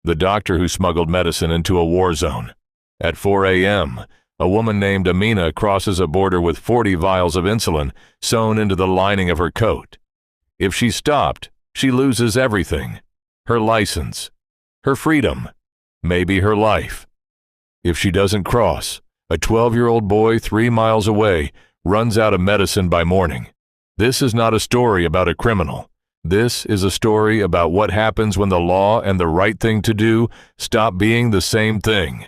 the doctor who smuggled medicine into a war zone. At 4 a.m., a woman named Amina crosses a border with 40 vials of insulin sewn into the lining of her coat. If she stopped, she loses everything: her license, her freedom, maybe her life. If she doesn't cross, a 12-year-old boy 3 miles away runs out of medicine by morning. This is not a story about a criminal. This is a story about what happens when the law and the right thing to do stop being the same thing.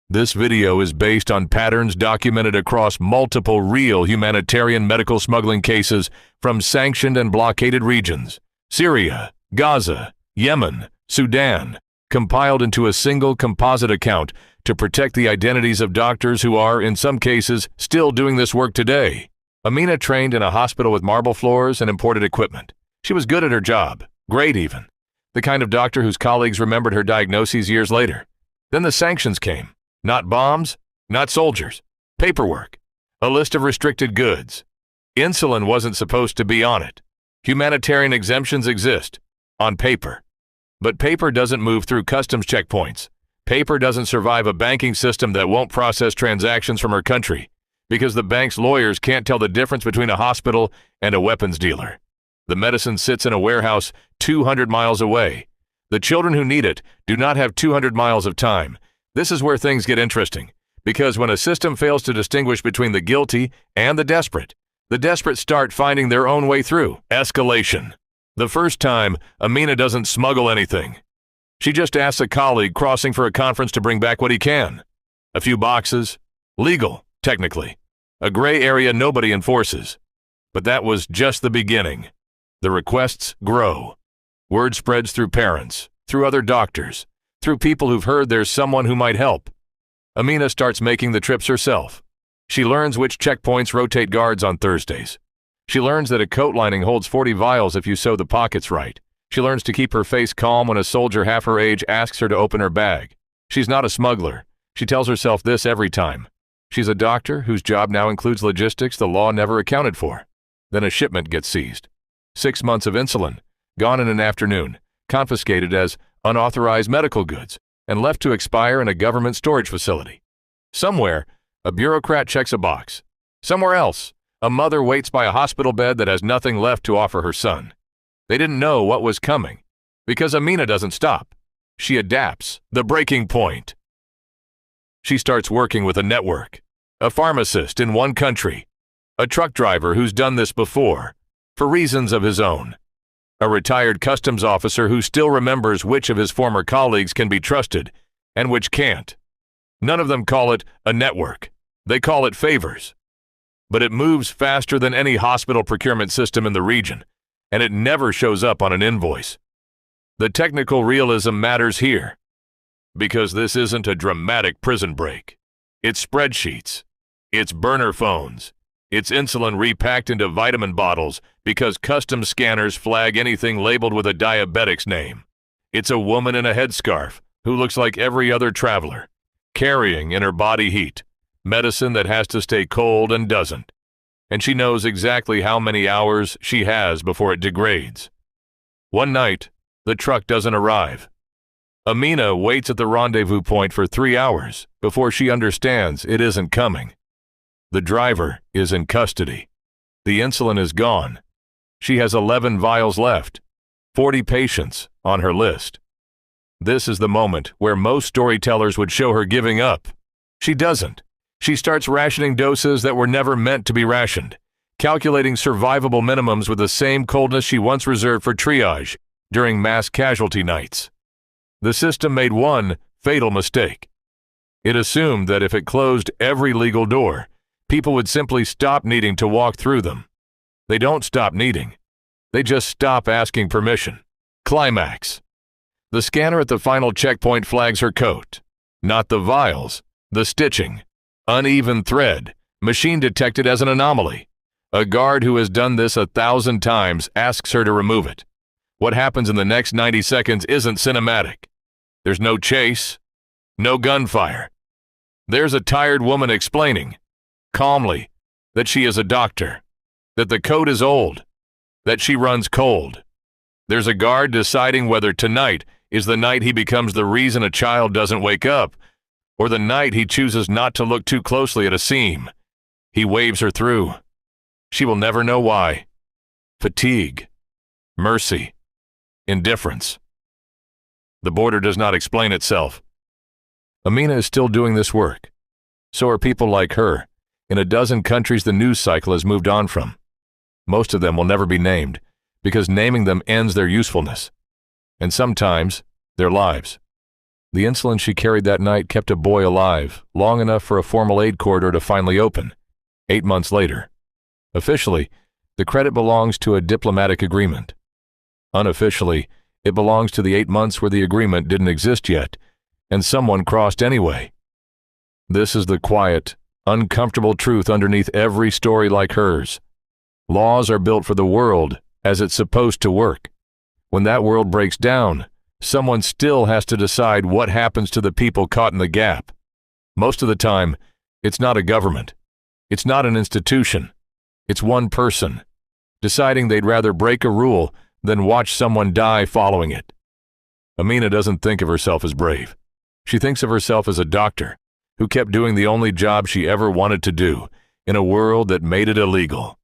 This video is based on patterns documented across multiple real humanitarian medical smuggling cases from sanctioned and blockaded regions: Syria, Gaza, Yemen, Sudan, compiled into a single composite account to protect the identities of doctors who are, in some cases, still doing this work today. Amina trained in a hospital with marble floors and imported equipment. She was good at her job, great even, the kind of doctor whose colleagues remembered her diagnoses years later. Then the sanctions came. Not bombs, not soldiers, paperwork, a list of restricted goods. Insulin wasn't supposed to be on it. Humanitarian exemptions exist, on paper. But paper doesn't move through customs checkpoints. Paper doesn't survive a banking system that won't process transactions from her country, because the bank's lawyers can't tell the difference between a hospital and a weapons dealer. The medicine sits in a warehouse 200 miles away. The children who need it do not have 200 miles of time. This is where things get interesting, because when a system fails to distinguish between the guilty and the desperate start finding their own way through. Escalation. The first time, Amina doesn't smuggle anything. She just asks a colleague crossing for a conference to bring back what he can. A few boxes. Legal, technically. A gray area nobody enforces. But that was just the beginning. The requests grow. Word spreads through parents, through other doctors, through people who've heard there's someone who might help. Amina starts making the trips herself. She learns which checkpoints rotate guards on Thursdays. She learns that a coat lining holds 40 vials if you sew the pockets right. She learns to keep her face calm when a soldier half her age asks her to open her bag. She's not a smuggler. She tells herself this every time. She's a doctor whose job now includes logistics the law never accounted for. Then a shipment gets seized. 6 months of insulin, gone in an afternoon, confiscated as unauthorized medical goods, and left to expire in a government storage facility. Somewhere, a bureaucrat checks a box. Somewhere else, a mother waits by a hospital bed that has nothing left to offer her son. They didn't know what was coming, because Amina doesn't stop. She adapts. The breaking point. She starts working with a network. A pharmacist in one country. A truck driver who's done this before, for reasons of his own. A retired customs officer who still remembers which of his former colleagues can be trusted and which can't. None of them call it a network. They call it favors. But it moves faster than any hospital procurement system in the region, and it never shows up on an invoice. The technical realism matters here, because this isn't a dramatic prison break. It's spreadsheets. It's burner phones. It's insulin repacked into vitamin bottles because customs scanners flag anything labeled with a diabetic's name. It's a woman in a headscarf who looks like every other traveler, carrying in her body heat medicine that has to stay cold and doesn't. And she knows exactly how many hours she has before it degrades. One night, the truck doesn't arrive. Amina waits at the rendezvous point for 3 hours before she understands it isn't coming. The driver is in custody. The insulin is gone. She has 11 vials left, 40 patients on her list. This is the moment where most storytellers would show her giving up. She doesn't. She starts rationing doses that were never meant to be rationed, calculating survivable minimums with the same coldness she once reserved for triage during mass casualty nights. The system made one fatal mistake. It assumed that if it closed every legal door, people would simply stop needing to walk through them. They don't stop needing. They just stop asking permission. Climax. The scanner at the final checkpoint flags her coat. Not the vials, the stitching. Uneven thread, machine detected as an anomaly. A guard who has done this 1,000 times asks her to remove it. What happens in the next 90 seconds isn't cinematic. There's no chase, no gunfire. There's a tired woman explaining, calmly, that she is a doctor, that the coat is old, that she runs cold. There's a guard deciding whether tonight is the night he becomes the reason a child doesn't wake up, or the night he chooses not to look too closely at a seam. He waves her through. She will never know why. Fatigue, mercy, indifference. The border does not explain itself. Amina is still doing this work. So are people like her, in a dozen countries the news cycle has moved on from. Most of them will never be named, because naming them ends their usefulness, and sometimes their lives. The insulin she carried that night kept a boy alive long enough for a formal aid corridor to finally open, 8 months later. Officially, the credit belongs to a diplomatic agreement. Unofficially, it belongs to the 8 months where the agreement didn't exist yet, and someone crossed anyway. This is the quiet, uncomfortable truth underneath every story like hers. Laws are built for the world as it's supposed to work. When that world breaks down, someone still has to decide what happens to the people caught in the gap. Most of the time, it's not a government. It's not an institution. It's one person, deciding they'd rather break a rule than watch someone die following it. Amina doesn't think of herself as brave. She thinks of herself as a doctor who kept doing the only job she ever wanted to do in a world that made it illegal.